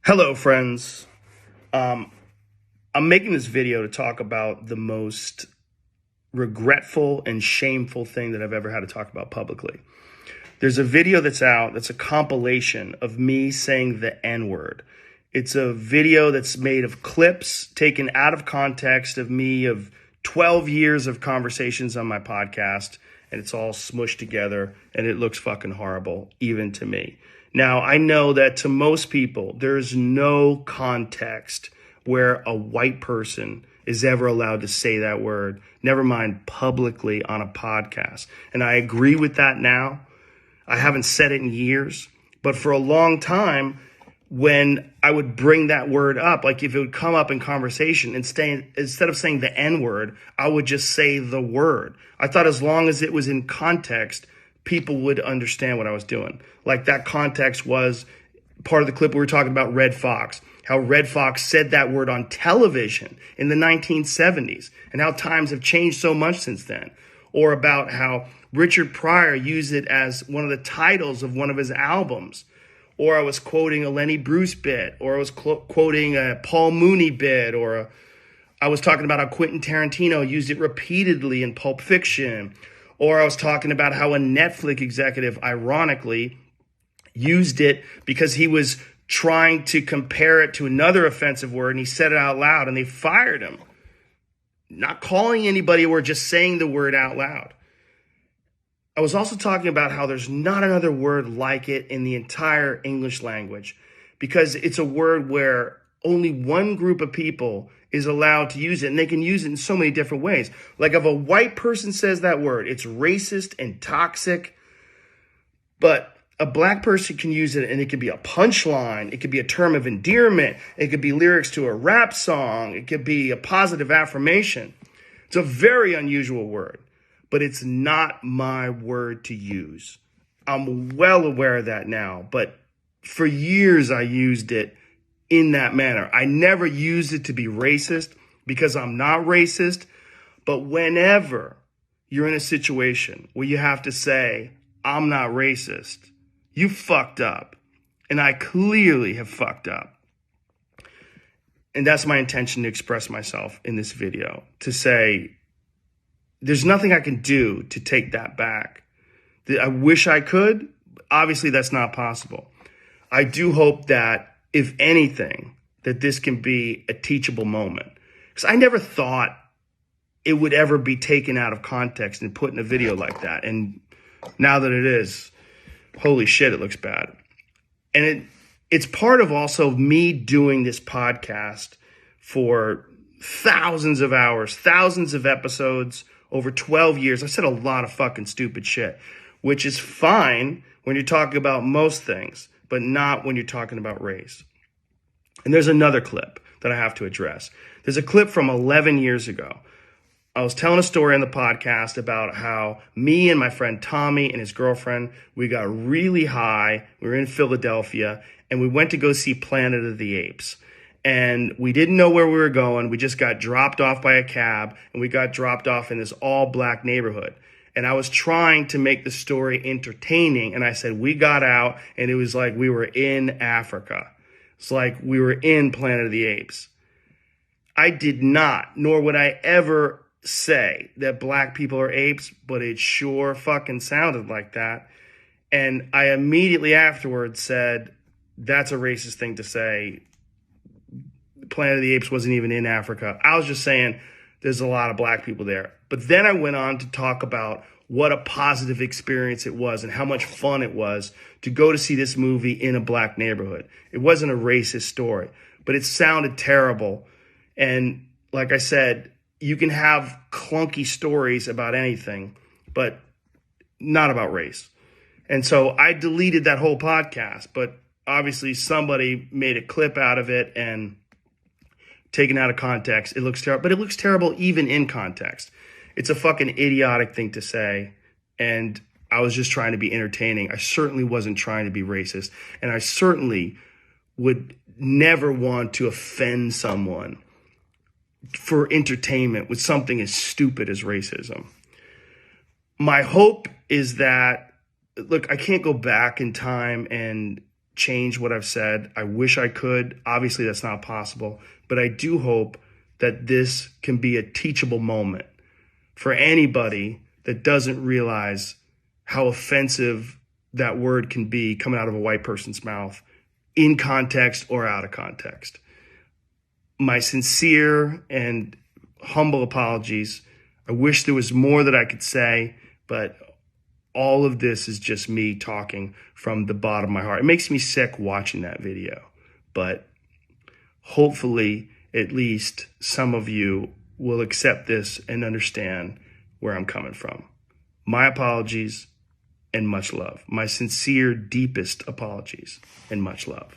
Hello, friends. Um, I'm making this video to talk about the most regretful and shameful thing that I've ever had to talk about publicly. There's a video that's out that's a compilation of me saying the N-word. It's a video that's made of clips taken out of context of me of 12 years of conversations on my podcast, and it's all smushed together, and it looks fucking horrible, even to me. Now, I know that to most people, there's no context where a white person is ever allowed to say that word, never mind publicly on a podcast. And I agree with that now. I haven't said it in years, but for a long time, when I would bring that word up, like if it would come up in conversation, instead of saying the N-word, I would just say the word. I thought as long as it was in context, people would understand what I was doing. Like that context was part of the clip we were talking about Red Fox, how Red Fox said that word on television in the 1970s and how times have changed so much since then. Or about how Richard Pryor used it as one of the titles of one of his albums. Or I was quoting a Lenny Bruce bit, or I was quoting a Paul Mooney bit, or I was talking about how Quentin Tarantino used it repeatedly in Pulp Fiction. Or I was talking about how a Netflix executive, ironically, used it because he was trying to compare it to another offensive word, and he said it out loud, and they fired him. Not calling anybody or just saying the word out loud. I was also talking about how there's not another word like it in the entire English language because it's a word where only one group of people is allowed to use it, and they can use it in so many different ways. Like if a white person says that word, it's racist and toxic, but a black person can use it and it could be a punchline. It could be a term of endearment. It could be lyrics to a rap song. It could be a positive affirmation. It's a very unusual word, but it's not my word to use. I'm well aware of that now, but for years I used it in that manner. I never used it to be racist because I'm not racist, but whenever you're in a situation where you have to say, I'm not racist, you fucked up. And I clearly have fucked up. And that's my intention to express myself in this video, to say, there's nothing I can do to take that back. I wish I could. Obviously, that's not possible. I do hope that, if anything, that this can be a teachable moment. Because I never thought it would ever be taken out of context and put in a video like that. And now that it is, holy shit, it looks bad. And it's part of also me doing this podcast for thousands of hours, thousands of episodes, over 12 years. I said a lot of fucking stupid shit, which is fine when you're talking about most things, but not when you're talking about race. And there's another clip that I have to address. There's a clip from 11 years ago. I was telling a story on the podcast about how me and my friend Tommy and his girlfriend, we got really high. We were in Philadelphia and we went to go see Planet of the Apes. And we didn't know where we were going. We just got dropped off by a cab, and we got dropped off in this all-black neighborhood. And I was trying to make the story entertaining, and I said we got out, and it was like we were in Africa. It's like we were in Planet of the Apes. I did not, nor would I ever say that black people are apes, but it sure fucking sounded like that. And I immediately afterwards said, that's a racist thing to say. Planet of the Apes wasn't even in Africa. I was just saying there's a lot of black people there. But then I went on to talk about what a positive experience it was and how much fun it was to go to see this movie in a black neighborhood. It wasn't a racist story, but it sounded terrible. And like I said, you can have clunky stories about anything, but not about race. And so I deleted that whole podcast, but obviously somebody made a clip out of it and taken out of context. It looks terrible, but it looks terrible even in context. It's a fucking idiotic thing to say. And I was just trying to be entertaining. I certainly wasn't trying to be racist. And I certainly would never want to offend someone for entertainment with something as stupid as racism. My hope is that, look, I can't go back in time and change what I've said. I wish I could. Obviously, that's not possible. But I do hope that this can be a teachable moment for anybody that doesn't realize how offensive that word can be coming out of a white person's mouth, in context or out of context. My sincere and humble apologies. I wish there was more that I could say, but all of this is just me talking from the bottom of my heart. It makes me sick watching that video, but hopefully at least some of you will accept this and understand where I'm coming from. My apologies and much love. My sincere, deepest apologies and much love.